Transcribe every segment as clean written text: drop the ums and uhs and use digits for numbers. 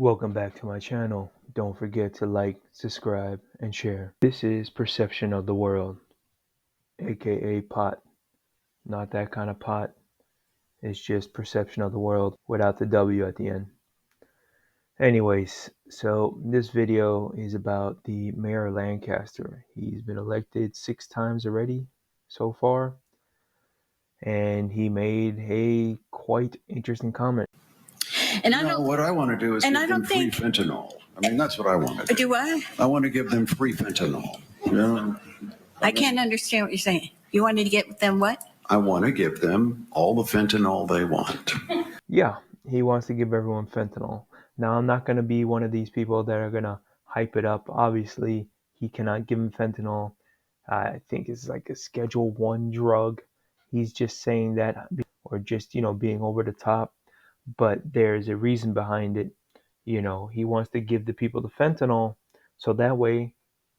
Welcome back to my channel. Don't forget to like, subscribe, and share. This is Perception of the World, aka pot. Not that kind of pot. It's just Perception of the World without the W at the end. Anyways, so this video is about the Mayor of Lancaster. He's been elected 6 times already so far, and he made a quite interesting comment. And I don't. What I want to do is give them free fentanyl. I mean, that's what I want to do. Do what? I want to give them free fentanyl. Yeah. I can't understand what you're saying. You wanted to get them what? I want to give them all the fentanyl they want. Yeah, he wants to give everyone fentanyl. Now, I'm not going to be one of these people that are going to hype it up. Obviously, he cannot give him fentanyl. I think it's like a Schedule 1 drug. He's just saying that, or just, being over the top. But there's a reason behind it. He wants to give the people the fentanyl so that way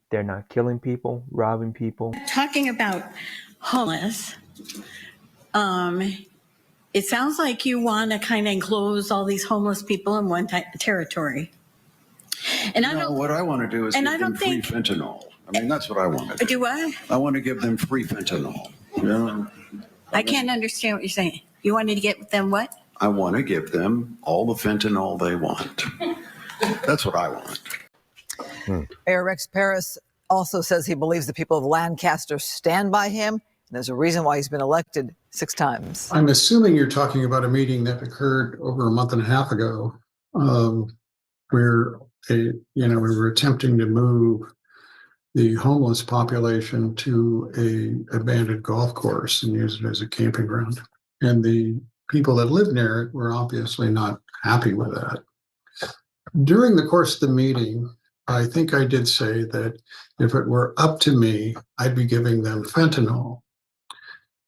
they're not killing people, robbing people. Talking about homeless, it sounds like you want to kind of enclose all these homeless people in one territory. And I don't. What I want to do is give them free fentanyl. I mean, that's what I want to do. Do what? I want to give them free fentanyl. Yeah. I can't understand what you're saying. You wanted to get them what? I want to give them all the fentanyl they want. That's what I want. Mayor Rex Parris also says he believes the people of Lancaster stand by him, and there's a reason why he's been elected 6 times. I'm assuming you're talking about a meeting that occurred over a month and a half ago, where we were attempting to move the homeless population to a abandoned golf course and use it as a camping ground. And the people that lived near it were obviously not happy with that. During the course of the meeting, I think I did say that if it were up to me, I'd be giving them fentanyl.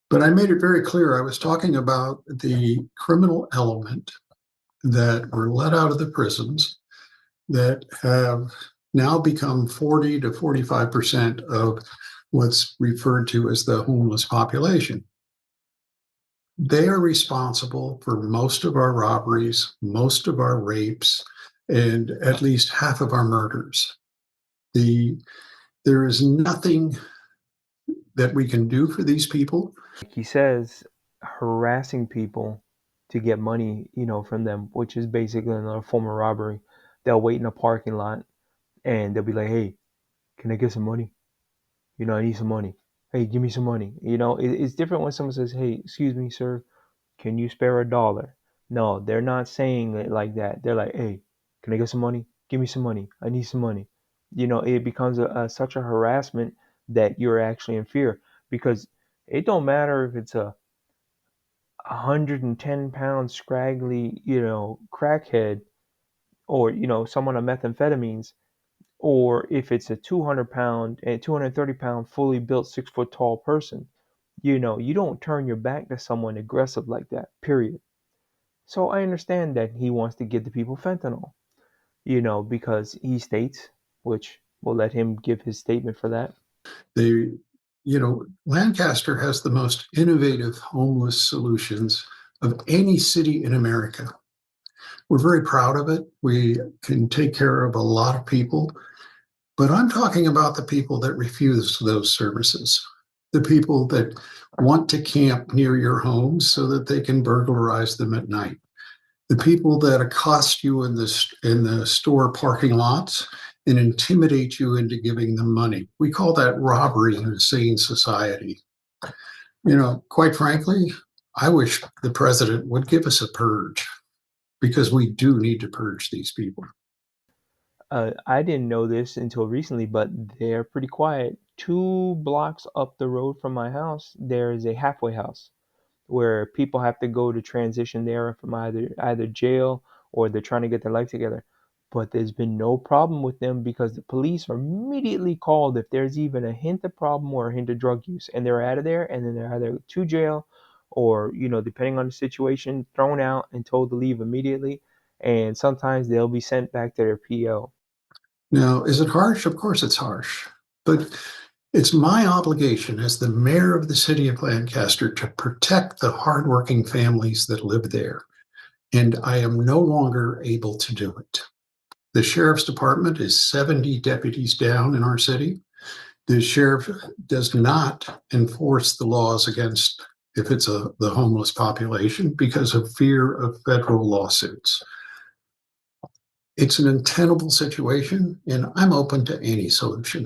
But I made it very clear I was talking about the criminal element that were let out of the prisons that have now become 40 to 45% of what's referred to as the homeless population. They are responsible for most of our robberies, most of our rapes, and at least half of our murders. There is nothing that we can do for these people. He says harassing people to get money, from them, which is basically another form of robbery. They'll wait in a parking lot and they'll be like, hey, can I get some money? I need some money. Hey, give me some money. It's different when someone says, hey, excuse me, sir, can you spare $1? No, they're not saying it like that. They're like, hey, can I get some money? Give me some money. I need some money. It becomes such a harassment that you're actually in fear, because it don't matter if it's a 110-pound scraggly, crackhead, or, someone on methamphetamines, or if it's a 200-pound and 230-pound fully built 6-foot tall person. You don't turn your back to someone aggressive like that, period. So I understand that he wants to give the people fentanyl, because he states, which we'll let him give his statement for that. Lancaster has the most innovative homeless solutions of any city in America. We're very proud of it. We can take care of a lot of people, but I'm talking about the people that refuse those services, the people that want to camp near your homes so that they can burglarize them at night, the people that accost you in the store parking lots and intimidate you into giving them money. We call that robbery in a sane society. Quite frankly, I wish the president would give us a purge, because we do need to purge these people. I didn't know this until recently, but they're pretty quiet. 2 blocks up the road from my house, there is a halfway house where people have to go to transition there from either jail or they're trying to get their life together. But there's been no problem with them, because the police are immediately called if there's even a hint of problem or a hint of drug use, and they're out of there, and then they're either to jail or, depending on the situation, thrown out and told to leave immediately. And sometimes they'll be sent back to their PO. Now, is it harsh? Of course it's harsh, but it's my obligation as the mayor of the city of Lancaster to protect the hardworking families that live there, and I am no longer able to do it. The sheriff's department is 70 deputies down in our city. The sheriff does not enforce the laws against if it's the homeless population because of fear of federal lawsuits. It's an untenable situation, and I'm open to any solution.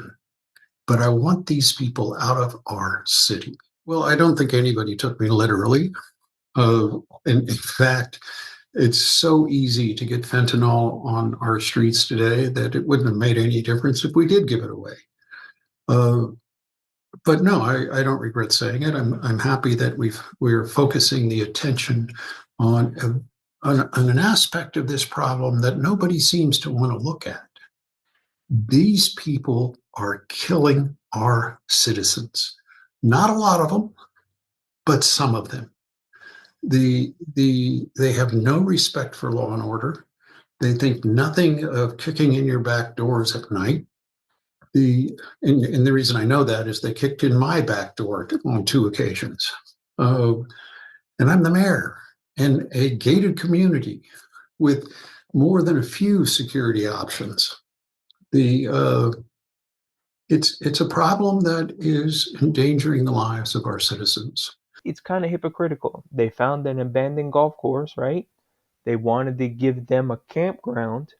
But I want these people out of our city. Well, I don't think anybody took me literally. And in fact, it's so easy to get fentanyl on our streets today that it wouldn't have made any difference if we did give it away. Uh, but no, I don't regret saying it. I'm happy that we're focusing the attention on, on an aspect of this problem that nobody seems to want to look at. These people are killing our citizens. Not a lot of them, but some of them. They have no respect for law and order. They think nothing of kicking in your back doors at night. And the reason I know that is they kicked in my back door on 2 occasions. Uh, and I'm the mayor in a gated community with more than a few security options. The it's a problem that is endangering the lives of our citizens. It's kind of hypocritical. They found an abandoned golf course, right? They wanted to give them a campground,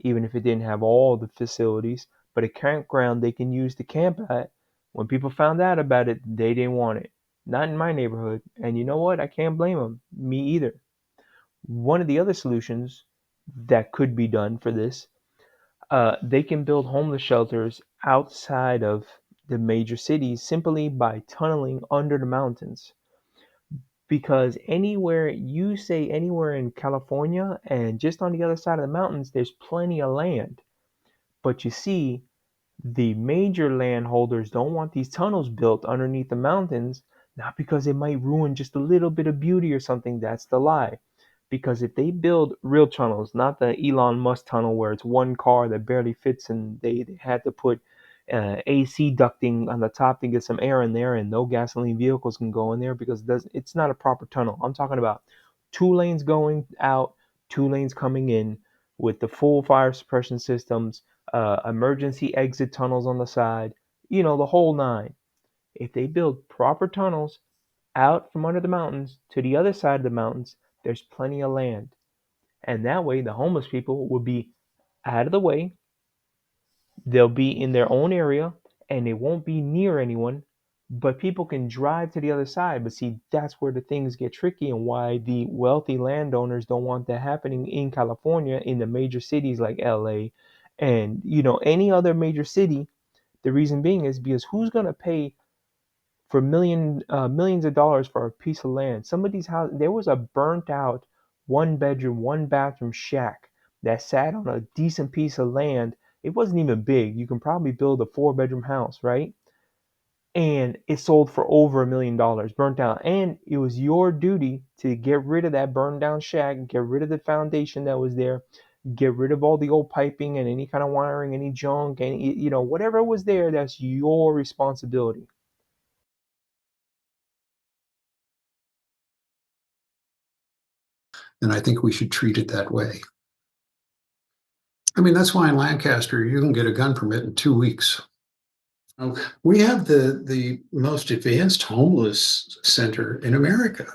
even if it didn't have all the facilities, but a campground they can use to camp at. When people found out about it, they didn't want it. Not in my neighborhood. And you know what? I can't blame them. Me either. One of the other solutions that could be done for this, they can build homeless shelters outside of the major cities simply by tunneling under the mountains. Because anywhere in California and just on the other side of the mountains, there's plenty of land. But you see, the major landholders don't want these tunnels built underneath the mountains, not because it might ruin just a little bit of beauty or something. That's the lie. Because if they build real tunnels, not the Elon Musk tunnel where it's one car that barely fits and they had to put AC ducting on the top to get some air in there and no gasoline vehicles can go in there because it's not a proper tunnel. I'm talking about 2 lanes going out, 2 lanes coming in with the full fire suppression systems, emergency exit tunnels on the side, the whole nine. If they build proper tunnels out from under the mountains to the other side of the mountains, there's plenty of land. And that way, the homeless people will be out of the way. They'll be in their own area and they won't be near anyone. But people can drive to the other side. But see, that's where the things get tricky and why the wealthy landowners don't want that happening in California, in the major cities like LA and, any other major city. The reason being is because who's going to pay for millions of dollars for a piece of land? Some of these houses, there was a burnt out 1 bedroom, 1 bathroom shack that sat on a decent piece of land. It wasn't even big. You can probably build a 4 bedroom house, right? And it sold for over $1 million, burnt down. And it was your duty to get rid of that burned down shack, get rid of the foundation that was there, get rid of all the old piping and any kind of wiring, any junk, any whatever was there. That's your responsibility. And I think we should treat it that way. I mean, that's why in Lancaster, you can get a gun permit in 2 weeks. We have the most advanced homeless center in America.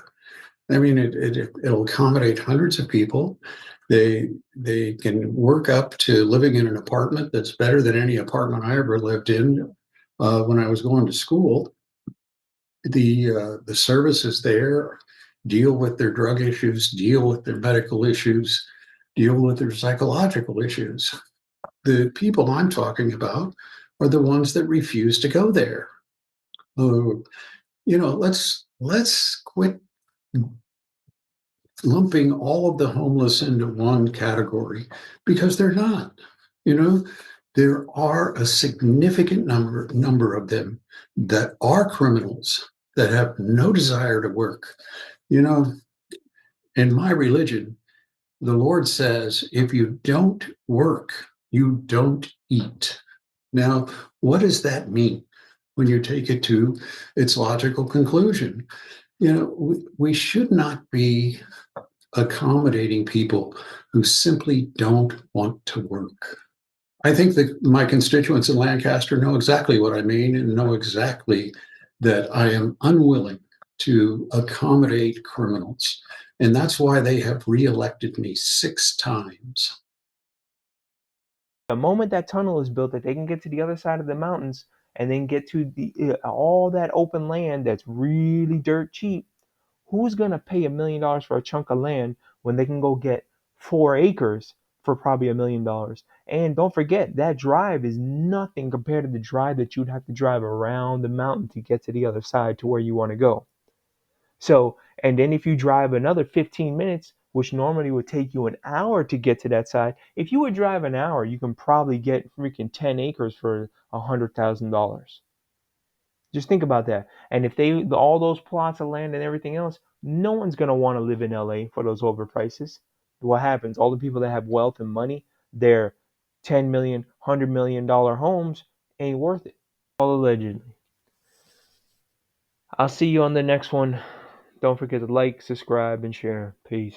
I mean, it'll accommodate hundreds of people. They can work up to living in an apartment that's better than any apartment I ever lived in when I was going to school. The services there deal with their drug issues, deal with their medical issues, deal with their psychological issues. The people I'm talking about are the ones that refuse to go there. Uh, let's quit lumping all of the homeless into one category because they're not. You know, there are a significant number of them that are criminals that have no desire to work. You know, in my religion, the Lord says, if you don't work, you don't eat. Now, what does that mean when you take it to its logical conclusion? We should not be accommodating people who simply don't want to work. I think that my constituents in Lancaster know exactly what I mean and know exactly that I am unwilling to accommodate criminals. And that's why they have reelected me 6 times. The moment that tunnel is built, that they can get to the other side of the mountains and then get to the all that open land that's really dirt cheap, who's gonna pay $1 million for a chunk of land when they can go get 4 acres for probably $1 million? And don't forget that drive is nothing compared to the drive that you'd have to drive around the mountain to get to the other side to where you want to go. So, and then if you drive another 15 minutes, which normally would take you an hour to get to that side, if you would drive an hour, you can probably get freaking 10 acres for $100,000. Just think about that. And if they all those plots of land and everything else, no one's gonna want to live in LA for those overprices. What happens? All the people that have wealth and money, their 10 million, $100 million homes ain't worth it. All allegedly. I'll see you on the next one. Don't forget to like, subscribe, and share. Peace.